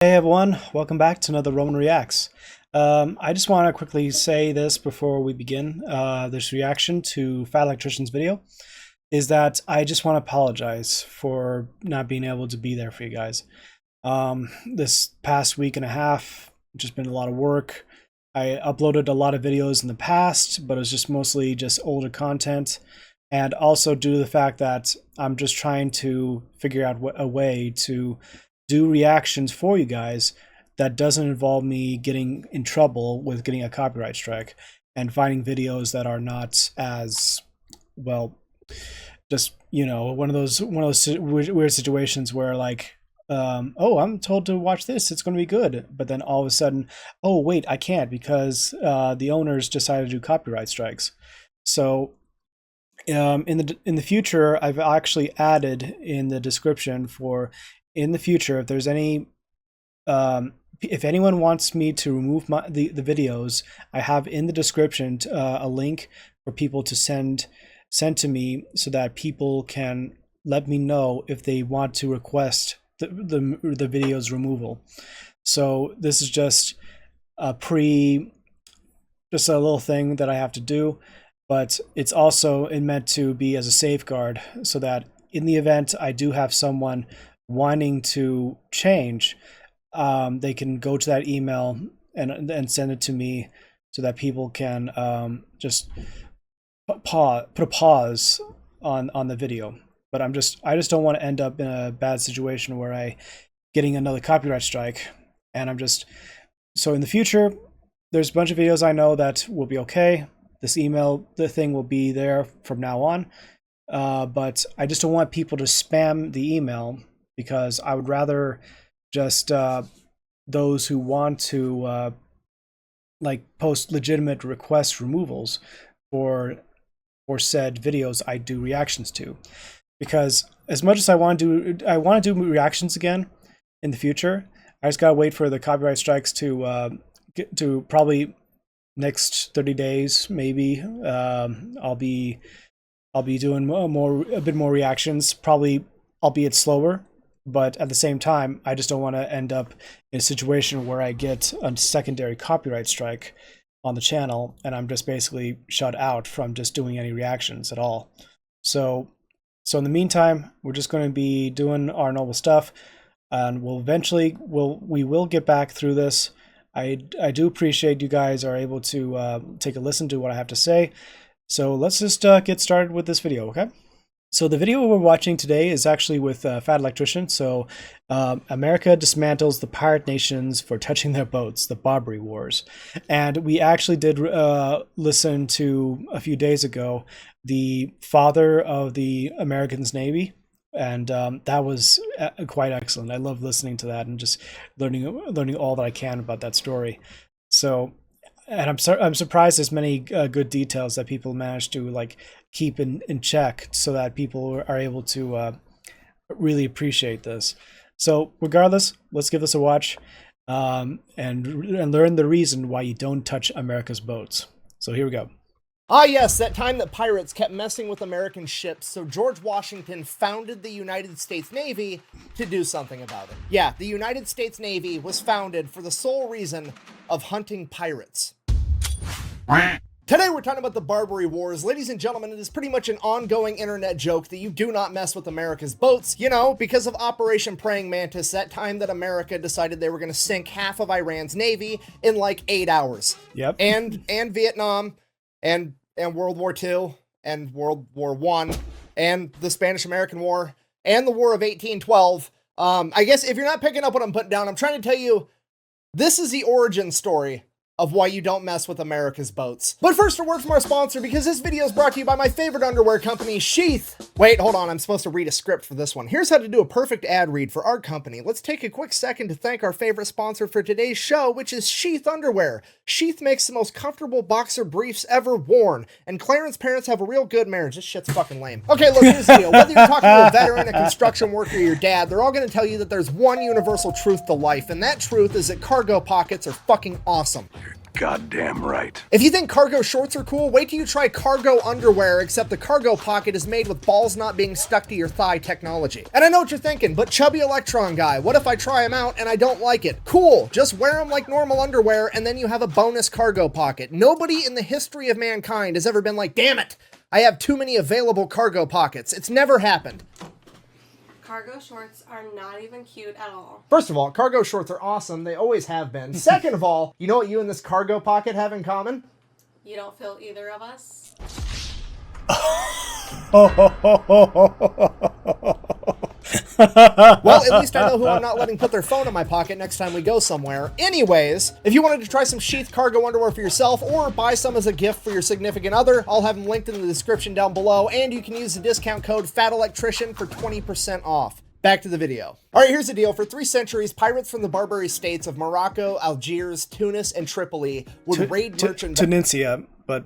Hey everyone, welcome back to another Roman Reacts. I just want to quickly say this before we begin this reaction to Fat Electrician's video, is that I just want to apologize for not being able to be there for you guys. This past week and a half, just been a lot of work. I uploaded a lot of videos in the past, but it was just mostly just older content. And also due to the fact that I'm just trying to figure out a way to do reactions for you guys that doesn't involve me getting in trouble with getting a copyright strike and finding videos that are not as, well, just, you know, one of those weird situations where, like, oh, I'm told to watch this, it's going to be good, but then all of a sudden, oh wait, I can't because the owners decided to do copyright strikes. So in the future, I've actually added in the description for, in the future, if there's any if anyone wants me to remove the videos, I have in the description a link for people to send to me so that people can let me know if they want to request the videos removal. So this is just a just a little thing that I have to do, but it's also meant to be as a safeguard so that in the event I do have someone wanting to change, they can go to that email and send it to me so that people can just put a pause on the video. But I just don't want to end up in a bad situation where I getting another copyright strike. And so in the future, there's a bunch of videos I know that will be okay. This the thing will be there from now on. But I just don't want people to spam the email, because I would rather just those who want to like post legitimate request removals for said videos I do reactions to. Because as much as I want to do reactions again in the future, I just gotta wait for the copyright strikes to probably next 30 days maybe. I'll be doing a bit more reactions, probably albeit slower. But at the same time, I just don't want to end up in a situation where I get a secondary copyright strike on the channel and I'm just basically shut out from just doing any reactions at all. So in the meantime, we're just going to be doing our normal stuff, and we will get back through this. I do appreciate you guys are able to take a listen to what I have to say. So let's just get started with this video, okay? So the video we're watching today is actually with Fat Electrician. So America dismantles the pirate nations for touching their boats, the Barbary Wars. And we actually did listen to, a few days ago, the father of the Americans Navy. And that was quite excellent. I love listening to that and just learning all that I can about that story. So, and I'm surprised there's many good details that people managed to like keep in check so that people are able to really appreciate this. So regardless, let's give this a watch and learn the reason why you don't touch America's boats. So here we go. Ah yes, that time that pirates kept messing with American ships, so George Washington founded the United States Navy to do something about it. Yeah, the United States Navy was founded for the sole reason of hunting pirates. Today we're talking about the Barbary Wars. Ladies and gentlemen, it is pretty much an ongoing internet joke that you do not mess with America's boats, you know, because of Operation Praying Mantis, that time that America decided they were going to sink half of Iran's navy in like 8 hours. Yep. And Vietnam, and World War II, and World War I, and the Spanish-American War, and the War of 1812. I guess if you're not picking up what I'm putting down, I'm trying to tell you, this is the origin story of why you don't mess with America's boats. But first, a word from our sponsor, because this video is brought to you by my favorite underwear company, Sheath. Wait, hold on, I'm supposed to read a script for this one. Here's how to do a perfect ad read for our company. Let's take a quick second to thank our favorite sponsor for today's show, which is Sheath Underwear. Sheath makes the most comfortable boxer briefs ever worn, and Clarence's parents have a real good marriage. This shit's fucking lame. Okay, look, here's the deal. Whether you're talking to a veteran, a construction worker, or your dad, they're all gonna tell you that there's one universal truth to life, and that truth is that cargo pockets are fucking awesome. goddamn right. If you think cargo shorts are cool, wait till you try cargo underwear, except the cargo pocket is made with balls not being stuck to your thigh technology. And I know what you're thinking, but chubby electron guy, what if I try them out and I don't like it? Cool, just wear them like normal underwear and then you have a bonus cargo pocket. Nobody in the history of mankind has ever been like, damn it, I have too many available cargo pockets. It's never happened. Cargo shorts are not even cute at all. First of all, cargo shorts are awesome. They always have been. Second of all, you know what you and this cargo pocket have in common? You don't feel either of us? Well, at least I know who I'm not letting put their phone in my pocket next time we go somewhere. Anyways, if you wanted to try some sheath cargo underwear for yourself or buy some as a gift for your significant other, I'll have them linked in the description down below, and you can use the discount code FATElectrician for 20% off. Back to the video. All right, here's the deal. For 3 centuries, pirates from the Barbary states of Morocco, Algiers, Tunis, and Tripoli would raid merchant Tunisia, but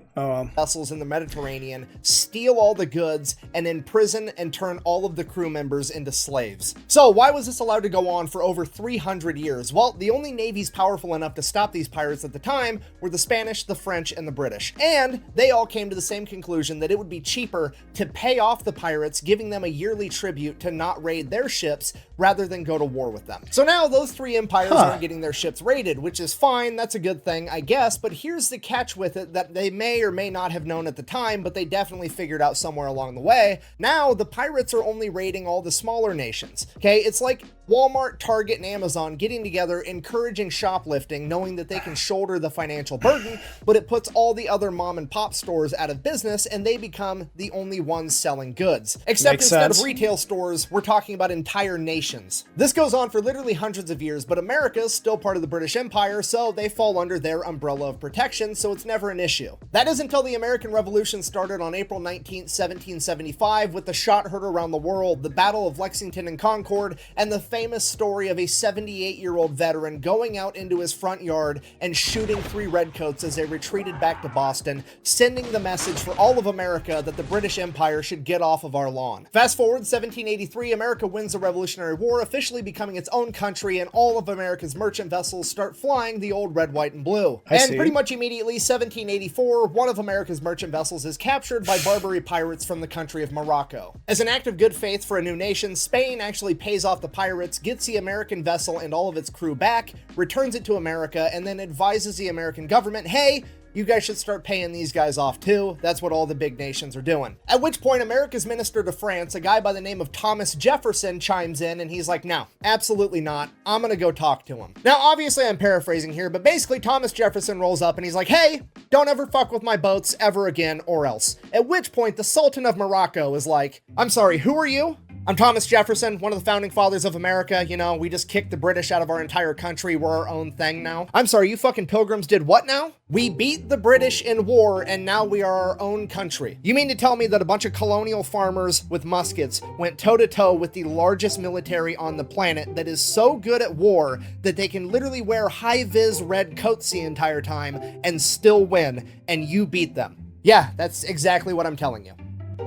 vessels in the Mediterranean, steal all the goods, and imprison and turn all of the crew members into slaves. So why was this allowed to go on for over 300 years? Well, the only navies powerful enough to stop these pirates at the time were the Spanish, the French, and the British. And they all came to the same conclusion that it would be cheaper to pay off the pirates, giving them a yearly tribute to not raid their ships rather than go to war with them. So now those 3 empires aren't getting their ships raided, which is fine. That's a good thing, I guess. But here's the catch with it that they may or may not have known at the time, but they definitely figured out somewhere along the way. Now the pirates are only raiding all the smaller nations. Okay, it's like Walmart, Target, and Amazon getting together, encouraging shoplifting, knowing that they can shoulder the financial burden, but it puts all the other mom and pop stores out of business and they become the only ones selling goods. Except Makes instead sense. of retail stores, we're talking about entire nations. This goes on for literally hundreds of years, but America is still part of the British Empire, so they fall under their umbrella of protection, so it's never an issue. That is until the American Revolution started on April 19th, 1775, with the shot heard around the world, the Battle of Lexington and Concord, and the famous story of a 78-year-old veteran going out into his front yard and shooting 3 redcoats as they retreated back to Boston, sending the message for all of America that the British Empire should get off of our lawn. Fast forward 1783, America wins the Revolutionary War, officially becoming its own country, and all of America's merchant vessels start flying the old red, white, and blue. And pretty much immediately, 1784, one of America's merchant vessels is captured by Barbary pirates from the country of Morocco. As an act of good faith for a new nation, Spain actually pays off the pirates, gets the American vessel and all of its crew back, returns it to America, and then advises the American government, hey, you guys should start paying these guys off too. That's what all the big nations are doing. At which point, America's minister to France, a guy by the name of Thomas Jefferson, chimes in and he's like, no, absolutely not. I'm gonna go talk to him. Now, obviously I'm paraphrasing here, but basically Thomas Jefferson rolls up and he's like, hey, don't ever fuck with my boats ever again or else. At which point the Sultan of Morocco is like, I'm sorry, who are you? I'm Thomas Jefferson, one of the founding fathers of America. You know, we just kicked the British out of our entire country. We're our own thing now. I'm sorry, you fucking pilgrims did what now? We beat the British in war and now we are our own country. You mean to tell me that a bunch of colonial farmers with muskets went toe-to-toe with the largest military on the planet that is so good at war that they can literally wear high-vis red coats the entire time and still win, and you beat them? Yeah, that's exactly what I'm telling you.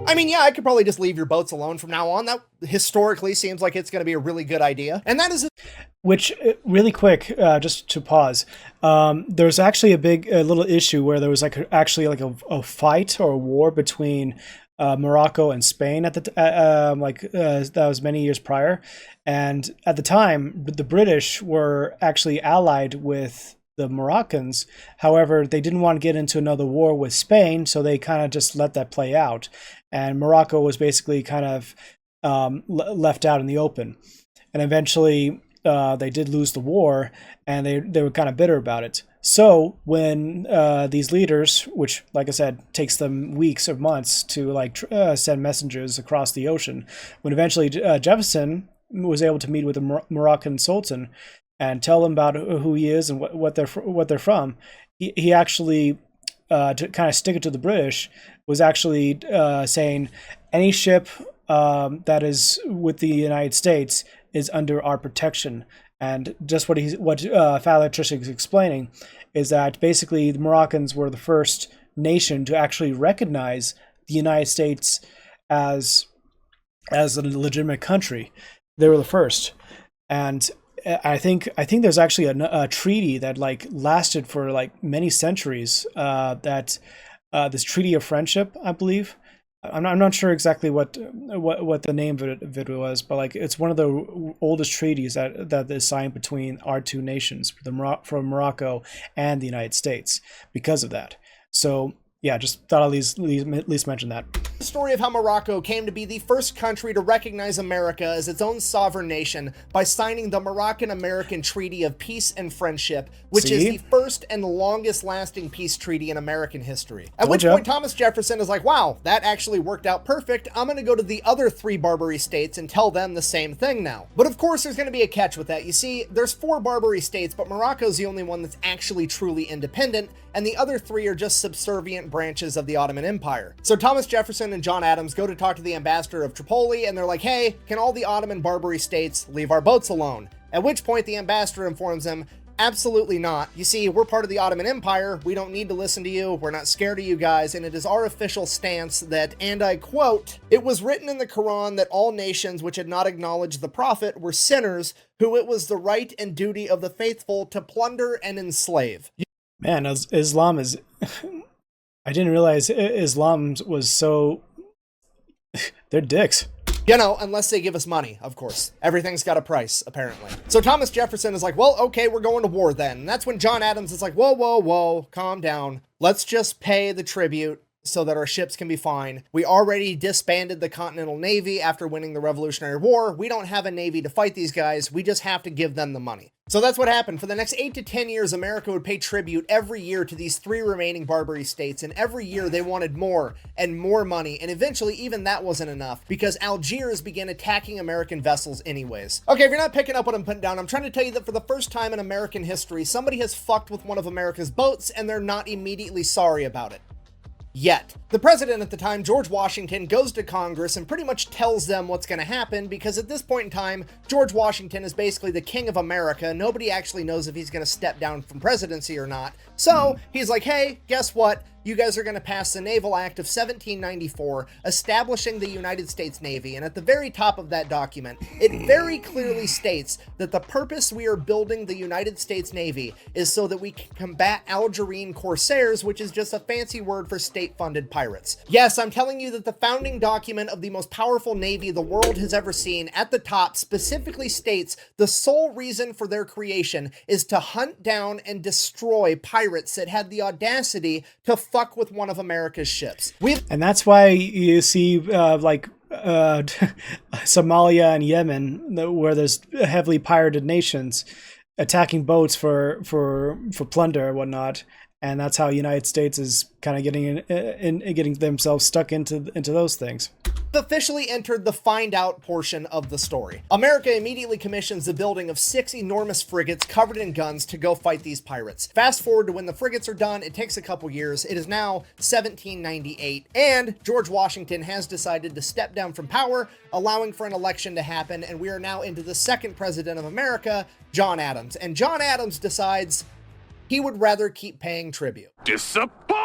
I mean, yeah, I could probably just leave your boats alone from now on. That historically seems like it's going to be a really good idea. And that is Which, really quick, just to pause, there's actually a little issue where there was actually a fight or a war between Morocco and Spain at the that was many years prior, and at the time the British were actually allied with the Moroccans. However, they didn't want to get into another war with Spain, so they kind of just let that play out. And Morocco was basically kind of left out in the open. And eventually, they did lose the war, and they were kind of bitter about it. So when these leaders, which, like I said, takes them weeks or months to send messengers across the ocean, when eventually Jefferson was able to meet with the Moroccan Sultan and tell them about who he is and what they're from, he actually, to kind of stick it to the British, was actually saying any ship that is with the United States is under our protection. And just what FATElectrician is explaining is that basically the Moroccans were the first nation to actually recognize the United States as a legitimate country. They were the first. And I think there's actually a treaty that like lasted for like many centuries. That this Treaty of Friendship, I believe. I'm not sure exactly what the name of it was, but like it's one of the oldest treaties that is signed between our two nations, from Morocco and the United States, because of that. So yeah, just thought I'd at least mention that. The story of how Morocco came to be the first country to recognize America as its own sovereign nation by signing the Moroccan-American Treaty of Peace and Friendship, which is the first and longest-lasting peace treaty in American history. At which point Thomas Jefferson is like, wow, that actually worked out perfect. I'm going to go to the other 3 Barbary states and tell them the same thing now. But of course, there's going to be a catch with that. You see, there's 4 Barbary states, but Morocco's the only one that's actually truly independent, and the other 3 are just subservient branches of the Ottoman Empire. So Thomas Jefferson and John Adams go to talk to the ambassador of Tripoli, and they're like, hey, can all the Ottoman Barbary states leave our boats alone? At which point the ambassador informs them, absolutely not. You see, we're part of the Ottoman Empire. We don't need to listen to you. We're not scared of you guys. And it is our official stance that, and I quote, it was written in the Quran that all nations which had not acknowledged the prophet were sinners, who it was the right and duty of the faithful to plunder and enslave. Man, Islam is... I didn't realize Islam was so... They're dicks. You know, unless they give us money, of course. Everything's got a price, apparently. So Thomas Jefferson is like, well, okay, we're going to war then. And that's when John Adams is like, whoa, whoa, whoa, calm down. Let's just pay the tribute so that our ships can be fine. We already disbanded the Continental Navy after winning the Revolutionary War. We don't have a navy to fight these guys. We just have to give them the money. So that's what happened. For the next 8 to 10 years, America would pay tribute every year to these 3 remaining Barbary states, and every year they wanted more and more money, and eventually even that wasn't enough, because Algiers began attacking American vessels anyways. Okay, if you're not picking up what I'm putting down, I'm trying to tell you that for the first time in American history, somebody has fucked with one of America's boats, and they're not immediately sorry about it. Yet. The president at the time, George Washington, goes to Congress and pretty much tells them what's going to happen, because at this point in time, George Washington is basically the king of America. Nobody actually knows if he's going to step down from presidency or not. So he's like, hey, guess what? You guys are going to pass the Naval Act of 1794, establishing the United States Navy. And at the very top of that document, it very clearly states that the purpose we are building the United States Navy is so that we can combat Algerine corsairs, which is just a fancy word for state-funded pirates. Yes, I'm telling you that the founding document of the most powerful navy the world has ever seen at the top specifically states the sole reason for their creation is to hunt down and destroy pirates that had the audacity to fuck with one of America's ships. And that's why you see Somalia and Yemen, where there's heavily pirated nations, attacking boats for plunder and whatnot. And that's how the United States is kind of getting themselves stuck into those things. Officially entered the find out portion of the story. America immediately commissions the building of 6 enormous frigates covered in guns to go fight these pirates. Fast forward to when the frigates are done, it takes a couple years. It is now 1798, and George Washington has decided to step down from power, allowing for an election to happen, and we are now into the second president of America, John Adams. And John Adams decides he would rather keep paying tribute. Disappointed!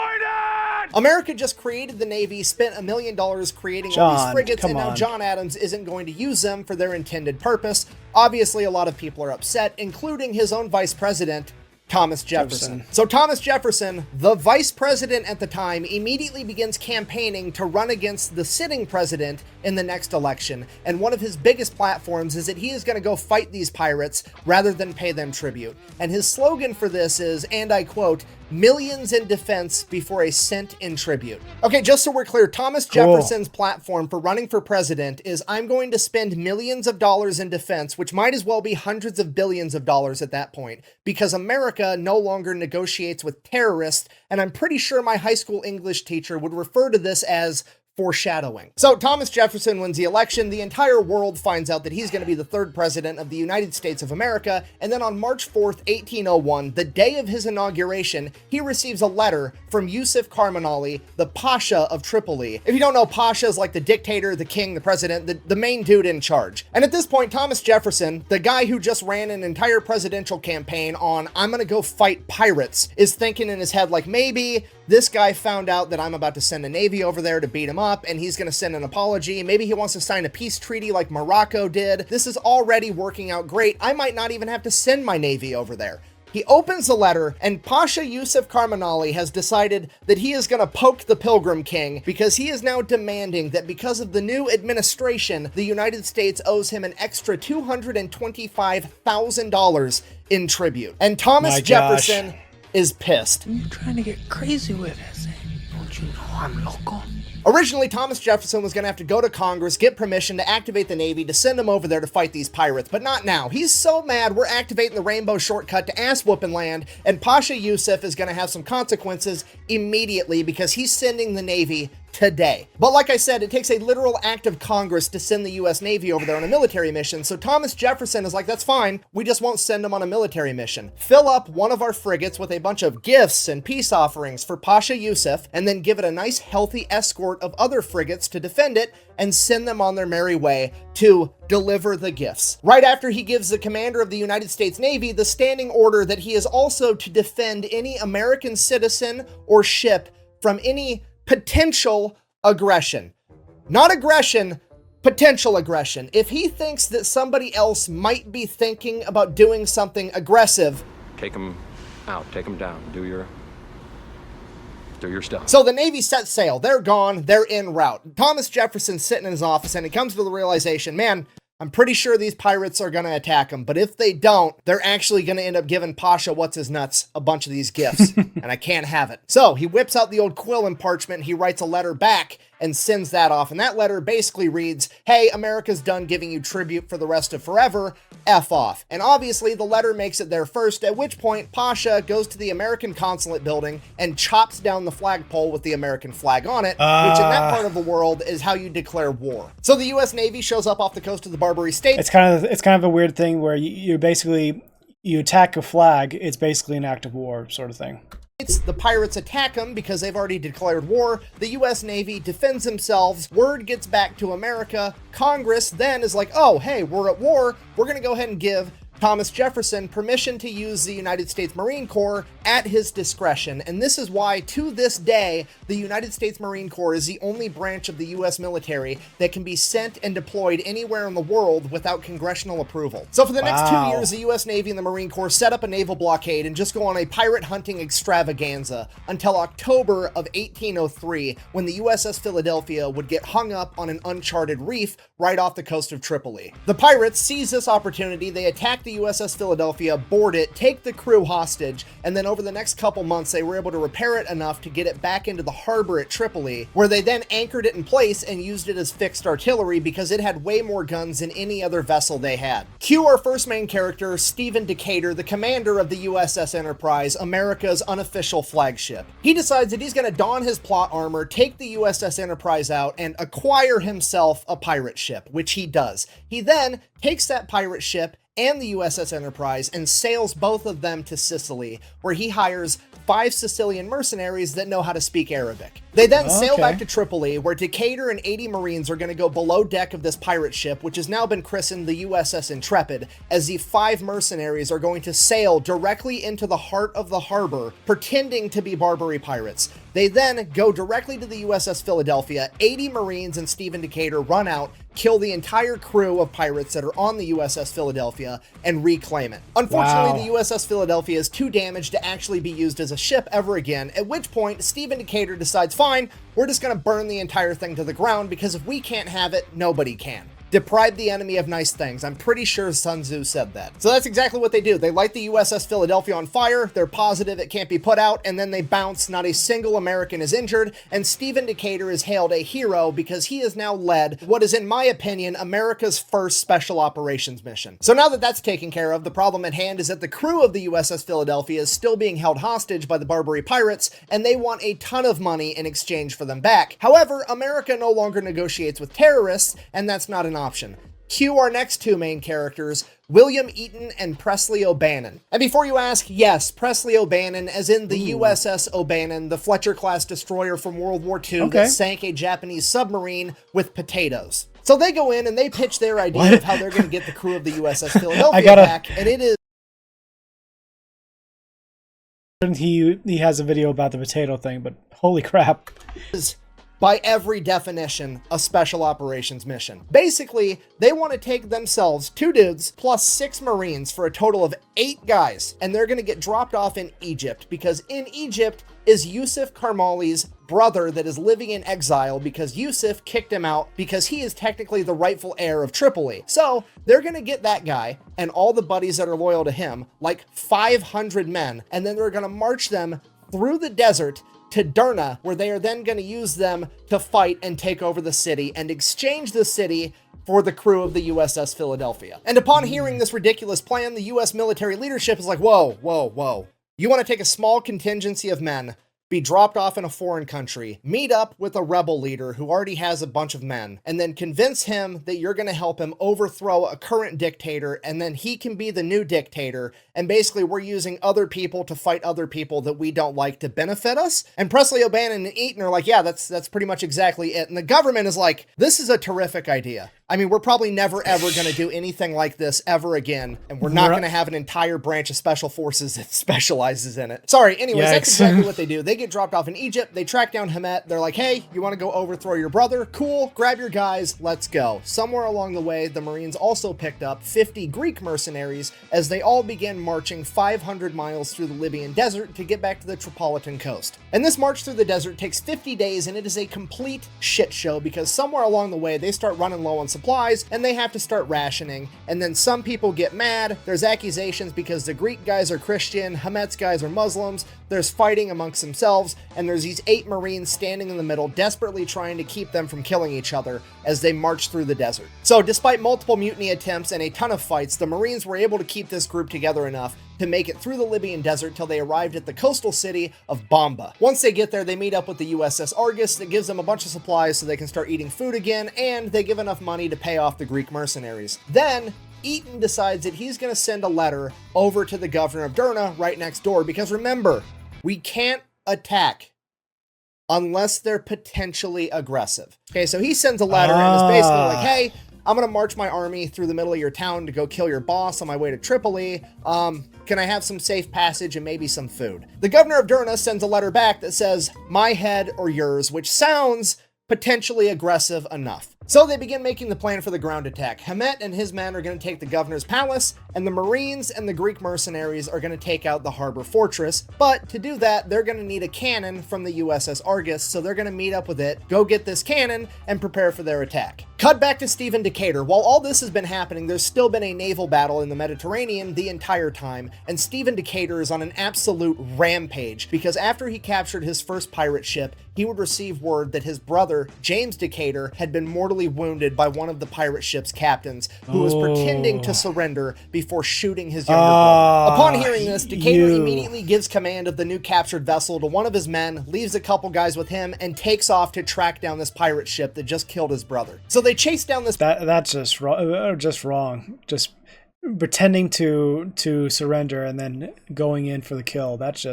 America just created the Navy, spent $1 million creating all these frigates, and now John Adams isn't going to use them for their intended purpose. Obviously, a lot of people are upset, including his own vice president, Thomas Jefferson. So Thomas Jefferson, the vice president at the time, immediately begins campaigning to run against the sitting president in the next election. And one of his biggest platforms is that he is going to go fight these pirates rather than pay them tribute. And his slogan for this is, and I quote, "Millions in defense before a cent in tribute." Okay, just so we're clear, Thomas Jefferson's platform for running for president is, I'm going to spend millions of dollars in defense, which might as well be hundreds of billions of dollars at that point, because America no longer negotiates with terrorists, and I'm pretty sure my high school English teacher would refer to this as foreshadowing. So Thomas Jefferson wins the election. The entire world finds out that he's going to be the 3rd president of the United States of America. And then on March 4th, 1801, the day of his inauguration, he receives a letter from Yusuf Karmanali, the Pasha of Tripoli. If you don't know, Pasha is like the dictator, the king, the president, the main dude in charge. And at this point, Thomas Jefferson, the guy who just ran an entire presidential campaign on, I'm going to go fight pirates, is thinking in his head like, maybe this guy found out that I'm about to send a navy over there to beat him up, and he's going to send an apology. Maybe he wants to sign a peace treaty like Morocco did. This is already working out great. I might not even have to send my navy over there. He opens the letter, and Pasha Yusuf Karmanali has decided that he is going to poke the Pilgrim King because he is now demanding that because of the new administration, the United States owes him an extra $225,000 in tribute. And Thomas Jefferson is pissed. You're trying to get crazy with this. Don't you know I'm local? Originally, Thomas Jefferson was going to have to go to Congress, get permission to activate the Navy to send him over there to fight these pirates, but not now. He's so mad we're activating the Rainbow Shortcut to ass-whooping land, and Pasha Yusuf is going to have some consequences immediately because he's sending the Navy today. But like I said, it takes a literal act of Congress to send the U.S. Navy over there on a military mission, so Thomas Jefferson is like, that's fine, we just won't send them on a military mission. Fill up one of our frigates with a bunch of gifts and peace offerings for Pasha Yusuf, and then give it a nice healthy escort of other frigates to defend it, and send them on their merry way to deliver the gifts. Right after he gives the commander of the United States Navy the standing order that he is also to defend any American citizen or ship from any potential aggression. Not aggression, potential aggression. If he thinks that somebody else might be thinking about doing something aggressive, take them out, take them down, do your stuff. So the Navy sets sail. They're gone. They're en route. Thomas Jefferson's sitting in his office, and he comes to the realization, man, I'm pretty sure these pirates are going to attack him, but if they don't, they're actually going to end up giving Pasha What's-His-Nuts a bunch of these gifts, and I can't have it. So he whips out the old quill and parchment, and he writes a letter back and sends that off, and that letter basically reads, hey, America's done giving you tribute for the rest of forever, F off. And obviously the letter makes it there first, at which point Pasha goes to the American consulate building and chops down the flagpole with the American flag on it, which in that part of the world is how you declare war. So the U.S. Navy shows up off the coast of the Barbary States. It's kind of a weird thing where you basically, you attack a flag, it's basically an act of war sort of thing. The pirates attack them because they've already declared war. The U.S. Navy defends themselves. Word gets back to America. Congress then is like, oh, hey, we're at war. We're going to go ahead and give Thomas Jefferson permission to use the United States Marine Corps at his discretion. And this is why, to this day, the United States Marine Corps is the only branch of the U.S. military that can be sent and deployed anywhere in the world without congressional approval. So for the next 2 years, the U.S. Navy and the Marine Corps set up a naval blockade and just go on a pirate hunting extravaganza until October of 1803, when the USS Philadelphia would get hung up on an uncharted reef right off the coast of Tripoli. The pirates seize this opportunity, they attack the USS Philadelphia, board it, take the crew hostage, and then over the next couple months they were able to repair it enough to get it back into the harbor at Tripoli, where they then anchored it in place and used it as fixed artillery because it had way more guns than any other vessel they had. Cue our first main character, Stephen Decatur, the commander of the USS Enterprise, America's unofficial flagship. He decides that he's going to don his plot armor, take the USS Enterprise out, and acquire himself a pirate ship, which he does. He then takes that pirate ship and the USS Enterprise and sails both of them to Sicily, where he hires 5 Sicilian mercenaries that know how to speak Arabic. They then sail back to Tripoli, where Decatur and 80 Marines are going to go below deck of this pirate ship, which has now been christened the USS Intrepid, as the 5 mercenaries are going to sail directly into the heart of the harbor, pretending to be Barbary pirates. They then go directly to the USS Philadelphia. 80 Marines and Stephen Decatur run out, kill the entire crew of pirates that are on the USS Philadelphia, and reclaim it. Unfortunately, the USS Philadelphia is too damaged to actually be used as a ship ever again, at which point Stephen Decatur decides, fine, we're just going to burn the entire thing to the ground, because if we can't have it, nobody can. Deprive the enemy of nice things. I'm pretty sure Sun Tzu said that. So that's exactly what they do. They light the USS Philadelphia on fire, they're positive it can't be put out, and then they bounce. Not a single American is injured, and Stephen Decatur is hailed a hero because he has now led what is, in my opinion, America's first special operations mission. So now that that's taken care of, the problem at hand is that the crew of the USS Philadelphia is still being held hostage by the Barbary pirates, and they want a ton of money in exchange for them back. However, America no longer negotiates with terrorists, and that's not an option. Cue our next 2 main characters, William Eaton and Presley O'Bannon. And before you ask, yes, Presley O'Bannon, as in the USS O'Bannon, the Fletcher-class destroyer from World War II that sank a Japanese submarine with potatoes. So they go in and they pitch their idea of how they're going to get the crew of the USS Philadelphia back, and it is He has a video about the potato thing, but holy crap. Is by every definition a special operations mission. Basically, they want to take themselves 2 dudes plus 6 Marines for a total of 8 guys, and they're going to get dropped off in Egypt, because in Egypt is Yusuf Karmali's brother that is living in exile because Yusuf kicked him out because he is technically the rightful heir of Tripoli. So they're going to get that guy and all the buddies that are loyal to him, like 500 men, and then they're going to march them through the desert to Derna, where they are then going to use them to fight and take over the city and exchange the city for the crew of the USS Philadelphia. And upon hearing this ridiculous plan, the US military leadership is like, whoa, whoa, whoa. You want to take a small contingency of men, be dropped off in a foreign country, meet up with a rebel leader who already has a bunch of men, and then convince him that you're going to help him overthrow a current dictator, and then he can be the new dictator, and basically we're using other people to fight other people that we don't like to benefit us. And Presley O'Bannon and Eaton are like, yeah, that's pretty much exactly it. And the government is like, this is a terrific idea. I mean, we're probably never, ever going to do anything like this ever again, and we're not going to have an entire branch of special forces that specializes in it. Sorry, anyways, that's exactly what they do. They get dropped off in Egypt, they track down Hamet, they're like, hey, you want to go overthrow your brother? Cool, grab your guys, let's go. Somewhere along the way, the Marines also picked up 50 Greek mercenaries as they all began marching 500 miles through the Libyan desert to get back to the Tripolitan coast. And this march through the desert takes 50 days, and it is a complete shit show because somewhere along the way, they start running low on supplies and they have to start rationing. And then some people get mad. There's accusations because the Greek guys are Christian, Hamet's guys are Muslims. There's fighting amongst themselves, and there's these 8 Marines standing in the middle, desperately trying to keep them from killing each other as they march through the desert. So despite multiple mutiny attempts and a ton of fights, the Marines were able to keep this group together enough to make it through the Libyan desert till they arrived at the coastal city of Bamba. Once they get there, they meet up with the USS Argus that gives them a bunch of supplies so they can start eating food again, and they give enough money to pay off the Greek mercenaries. Then Eaton decides that he's going to send a letter over to the governor of Derna right next door, because remember, we can't attack unless they're potentially aggressive. Okay, so he sends a letter and is basically like, hey, I'm going to march my army through the middle of your town to go kill your boss on my way to Tripoli. Can I have some safe passage and maybe some food? The governor of Derna sends a letter back that says, my head or yours, which sounds potentially aggressive enough. So they begin making the plan for the ground attack. Hamet and his men are going to take the governor's palace, and the Marines and the Greek mercenaries are going to take out the harbor fortress. But to do that, they're going to need a cannon from the USS Argus, so they're going to meet up with it, go get this cannon, and prepare for their attack. Cut back to Stephen Decatur. While all this has been happening, there's still been a naval battle in the Mediterranean the entire time, and Stephen Decatur is on an absolute rampage, because after he captured his first pirate ship, he would receive word that his brother, James Decatur, had been mortally wounded by one of the pirate ship's captains, who was pretending to surrender before shooting his younger brother. Upon hearing this, Decatur immediately gives command of the new captured vessel to one of his men, leaves a couple guys with him, and takes off to track down this pirate ship that just killed his brother. So they chase down this... That's just wrong. Just pretending to surrender and then going in for the kill. That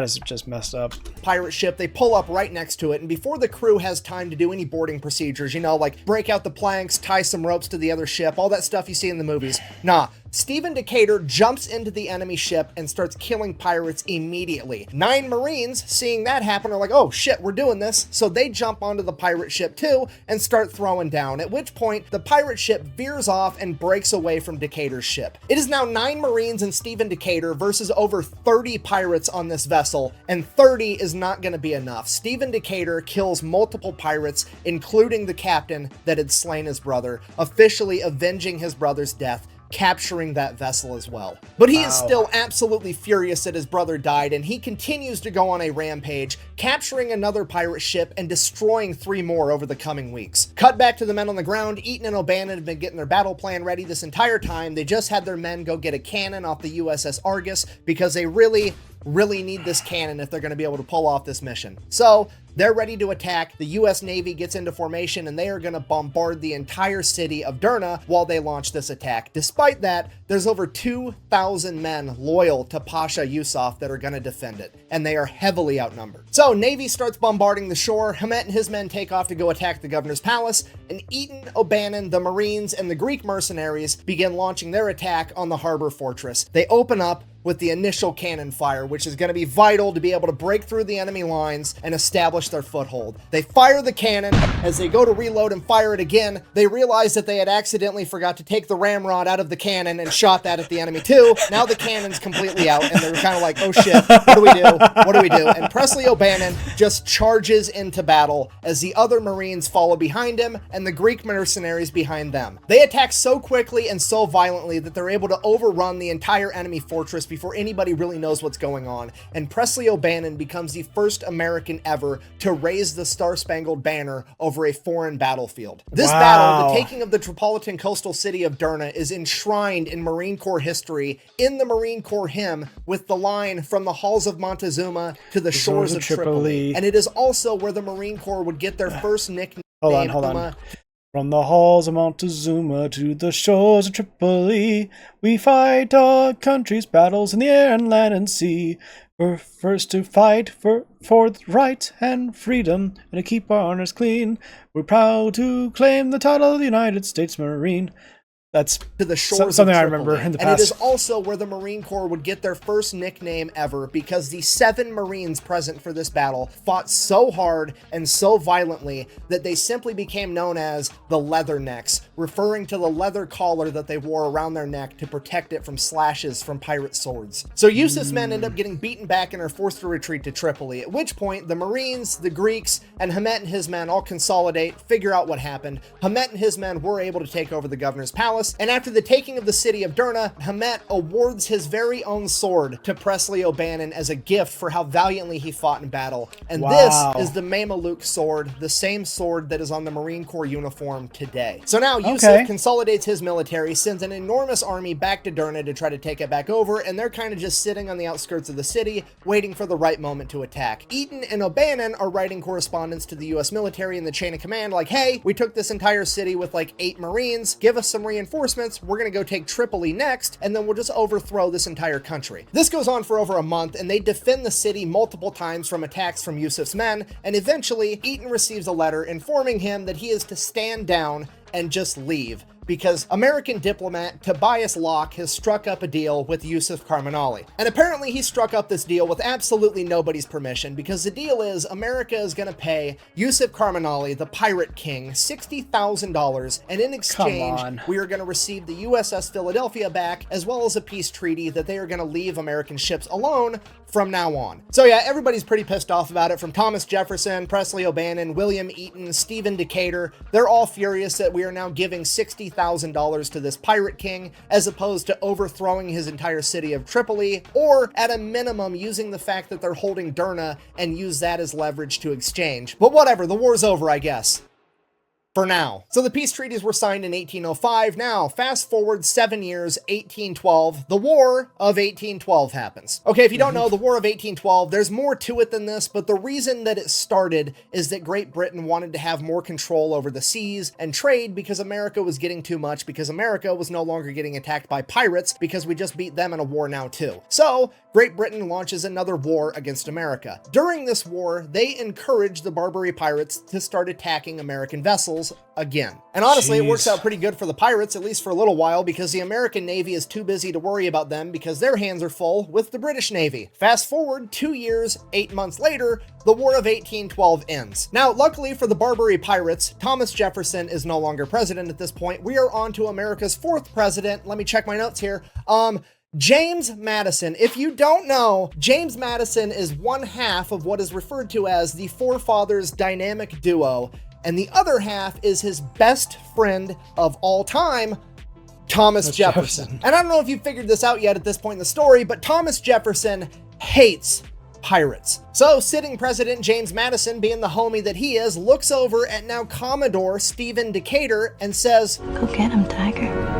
is just messed up. Pirate ship, they pull up right next to it, and before the crew has time to do any boarding procedures, like break out the planks, tie some ropes to the other ship, all that stuff you see in the movies, nah. Stephen Decatur jumps into the enemy ship and starts killing pirates immediately. 9 Marines, seeing that happen, are like, oh shit, we're doing this. So they jump onto the pirate ship too and start throwing down, at which point the pirate ship veers off and breaks away from Decatur's ship. It is now 9 Marines and Stephen Decatur versus over 30 pirates on this vessel, and 30 is not going to be enough. Stephen Decatur kills multiple pirates, including the captain that had slain his brother, officially avenging his brother's death, capturing that vessel as well. But he is still absolutely furious that his brother died, and he continues to go on a rampage, capturing another pirate ship and destroying 3 more over the coming weeks. Cut back to the men on the ground. Eaton and O'Bannon have been getting their battle plan ready this entire time. They just had their men go get a cannon off the USS Argus because they really need this cannon if they're going to be able to pull off this mission. So they're ready to attack. The US Navy gets into formation, and they are going to bombard the entire city of Derna while they launch this attack. Despite that, there's over 2,000 men loyal to Pasha Yusuf that are going to defend it, and they are heavily outnumbered. So Navy starts bombarding the shore. Hamet and his men take off to go attack the governor's palace, and Eaton, O'Bannon, the Marines, and the Greek mercenaries begin launching their attack on the harbor fortress. They open up, with the initial cannon fire, which is going to be vital to be able to break through the enemy lines and establish their foothold. They fire the cannon. As they go to reload and fire it again, they realize that they had accidentally forgot to take the ramrod out of the cannon and shot that at the enemy too. Now the cannon's completely out, and they're kind of like, oh shit, what do we do? What do we do? And Presley O'Bannon just charges into battle as the other Marines follow behind him and the Greek mercenaries behind them. They attack so quickly and so violently that they're able to overrun the entire enemy fortress before anybody really knows what's going on, and Presley O'Bannon becomes the first American ever to raise the Star-Spangled Banner over a foreign battlefield. This battle, the taking of the Tripolitan coastal city of Derna, is enshrined in Marine Corps history in the Marine Corps hymn with the line "From the halls of Montezuma to the shores of Tripoli." And it is also where the Marine Corps would get their first nickname. Hold on. From the halls of Montezuma to the shores of Tripoli, we fight our country's battles in the air and land and sea. We're first to fight for right and freedom and to keep our honors clean. We're proud to claim the title of the United States Marine. That's to the shores something of I Tripoli. remember in the past. And it is also where the Marine Corps would get their first nickname ever, because the 7 Marines present for this battle fought so hard and so violently that they simply became known as the Leathernecks, referring to the leather collar that they wore around their neck to protect it from slashes from pirate swords. So Yusuf's men end up getting beaten back and are forced to retreat to Tripoli, at which point the Marines, the Greeks, and Hamet and his men all consolidate, figure out what happened. Hamet and his men were able to take over the governor's palace, and after the taking of the city of Derna, Hamet awards his very own sword to Presley O'Bannon as a gift for how valiantly he fought in battle. And this is the Mameluke sword, the same sword that is on the Marine Corps uniform today. So now Yusuf consolidates his military, sends an enormous army back to Derna to try to take it back over, and they're kind of just sitting on the outskirts of the city, waiting for the right moment to attack. Eaton and O'Bannon are writing correspondence to the US military in the chain of command like, hey, we took this entire city with like 8 Marines, give us some reinforcements, we're gonna go take Tripoli next, and then we'll just overthrow this entire country. This goes on for over a month, and they defend the city multiple times from attacks from Yusuf's men, and eventually Eaton receives a letter informing him that he is to stand down and just leave, because American diplomat Tobias Locke has struck up a deal with Yusuf Karmanali. And apparently he struck up this deal with absolutely nobody's permission, because the deal is America is going to pay Yusuf Karmanali, the pirate king, $60,000, and in exchange, we are going to receive the USS Philadelphia back, as well as a peace treaty that they are going to leave American ships alone from now on. So yeah, everybody's pretty pissed off about it, from Thomas Jefferson, Presley O'Bannon, William Eaton, Stephen Decatur. They're all furious that we are now giving $60,000 to this pirate king, as opposed to overthrowing his entire city of Tripoli, or at a minimum using the fact that they're holding Derna and use that as leverage to exchange. But whatever, the war's over, I guess. For now. So the peace treaties were signed in 1805. Now, fast forward 7 years, 1812, the War of 1812 happens. Okay, if you don't know, the War of 1812, there's more to it than this, but the reason that it started is that Great Britain wanted to have more control over the seas and trade, because America was getting too much, because America was no longer getting attacked by pirates, because we just beat them in a war now too. So, Great Britain launches another war against America. During this war, they encourage the Barbary pirates to start attacking American vessels again. And honestly, it works out pretty good for the pirates, at least for a little while, because the American Navy is too busy to worry about them because their hands are full with the British Navy. Fast forward 2 years, 8 months later, the War of 1812 ends. Now, luckily for the Barbary pirates, Thomas Jefferson is no longer president at this point. We are on to America's 4th president. Let me check my notes here. James Madison. If you don't know, James Madison is one half of what is referred to as the Forefathers dynamic duo, and the other half is his best friend of all time, Thomas Jefferson. And I don't know if you figured this out yet at this point in the story, but Thomas Jefferson hates pirates. So sitting President James Madison, being the homie that he is, looks over at now Commodore Stephen Decatur and says, "Go get him, Tiger."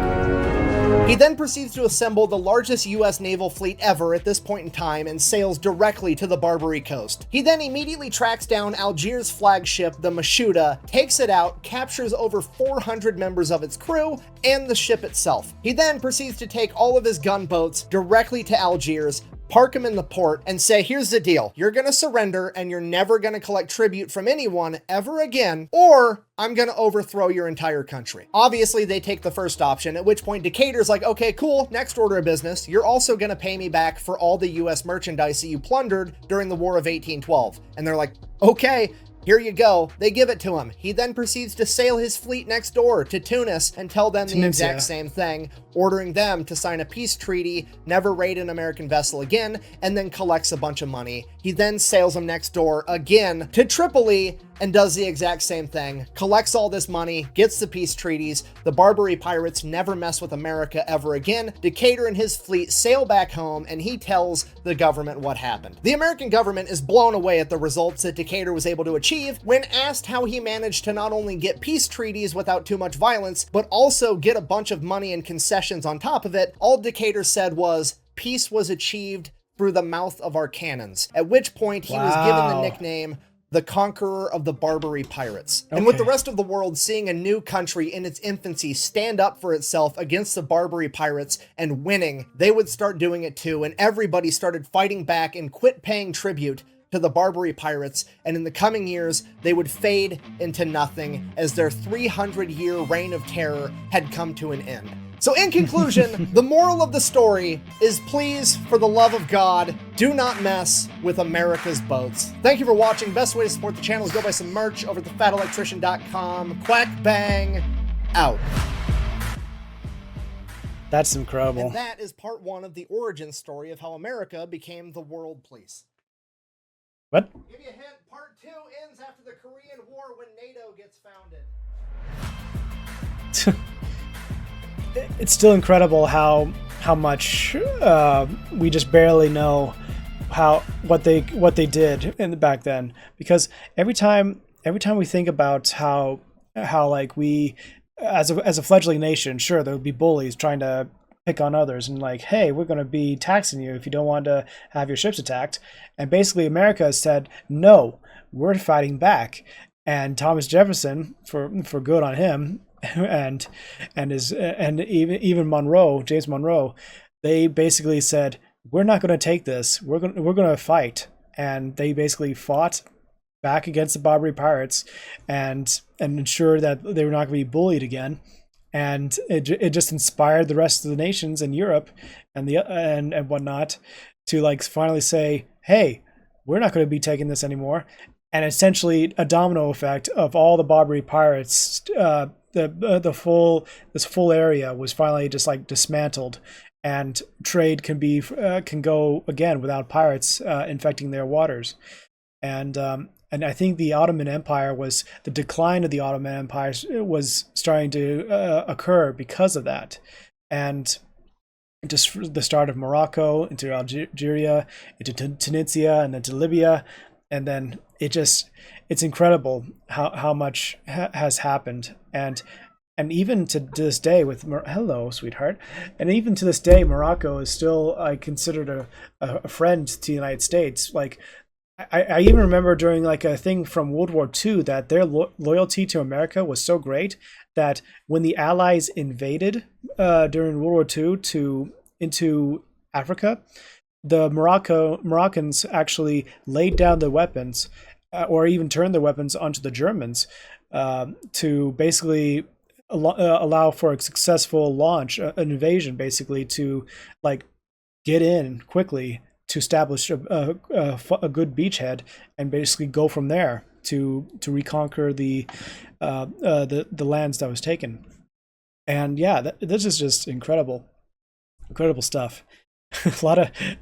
He then proceeds to assemble the largest US naval fleet ever at this point in time and sails directly to the Barbary coast. He then immediately tracks down Algiers' flagship, the Mashuda, takes it out, captures over 400 members of its crew, and the ship itself. He then proceeds to take all of his gunboats directly to Algiers, park them in the port, and say, here's the deal. You're going to surrender and you're never going to collect tribute from anyone ever again, or I'm going to overthrow your entire country. Obviously, they take the first option, at which point Decatur's like, okay, cool, next order of business. You're also going to pay me back for all the US merchandise that you plundered during the War of 1812. And they're like, okay, here you go. They give it to him. He then proceeds to sail his fleet next door to Tunis and tell them the exact same thing, ordering them to sign a peace treaty, never raid an American vessel again, and then collects a bunch of money. He then sails them next door again to Tripoli and does the exact same thing, collects all this money, gets the peace treaties. The Barbary pirates never mess with America ever again. Decatur and his fleet sail back home, and he tells the government what happened. The American government is blown away at the results that Decatur was able to achieve when asked how he managed to not only get peace treaties without too much violence, but also get a bunch of money and concessions on top of it. All Decatur said was, peace was achieved through the mouth of our cannons, at which point he was given the nickname the Conqueror of the Barbary Pirates. And with the rest of the world seeing a new country in its infancy stand up for itself against the Barbary pirates and winning, they would start doing it too, and everybody started fighting back and quit paying tribute to the Barbary pirates, and in the coming years, they would fade into nothing as their 300-year reign of terror had come to an end. So in conclusion, the moral of the story is, please, for the love of God, do not mess with America's boats. Thank you for watching. Best way to support the channel is go buy some merch over at thefatelectrician.com. Quack bang, out. That's incredible. And that is part 1 of the origin story of how America became the world police. What? Give you a hint, part 2 ends after the Korean War when NATO gets founded. It's still incredible how much we just barely know what they did back then, because every time we think about how like we as a fledgling nation, sure, there would be bullies trying to pick on others and like, hey, we're going to be taxing you if you don't want to have your ships attacked, and basically America has said no, we're fighting back. And Thomas Jefferson, for good on him, and even Monroe, James Monroe, they basically said, we're not going to take this. We're going to fight. And they basically fought back against the Barbary pirates and ensured that they were not going to be bullied again. And it just inspired the rest of the nations in Europe and whatnot to like finally say, hey, we're not going to be taking this anymore. And essentially a domino effect of all the Barbary pirates, this full area was finally just like dismantled, and trade can go again without pirates infecting their waters. And I think the Ottoman Empire the decline of the Ottoman Empire was starting to occur because of that. And just the start of Morocco into Algeria, into Tunisia, and then to Libya. And then it's incredible how much has happened. And even to this day hello, sweetheart. And even to this day, Morocco is still considered a friend to the United States. Like, I even remember during like a thing from World War II that their loyalty to America was so great that when the Allies invaded during World War II into Africa, the Moroccans actually laid down their weapons or even turned their weapons onto the Germans to basically allow for a successful launch, an invasion, basically to like get in quickly to establish a good beachhead and basically go from there to reconquer the lands that was taken. And yeah, this is just incredible stuff. a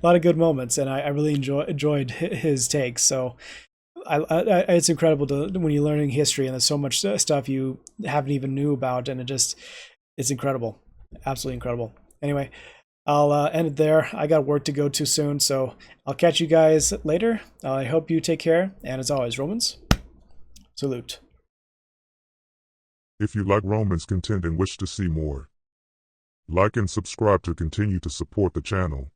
lot of good moments, and I really enjoyed his takes. So it's incredible when you're learning history and there's so much stuff you haven't even knew about, and it's incredible, absolutely incredible. Anyway, I'll end it there. I got work to go to soon, so I'll catch you guys later. I hope you take care, and as always, Romans, salute. If you like Romans content and wish to see more, like and subscribe to continue to support the channel.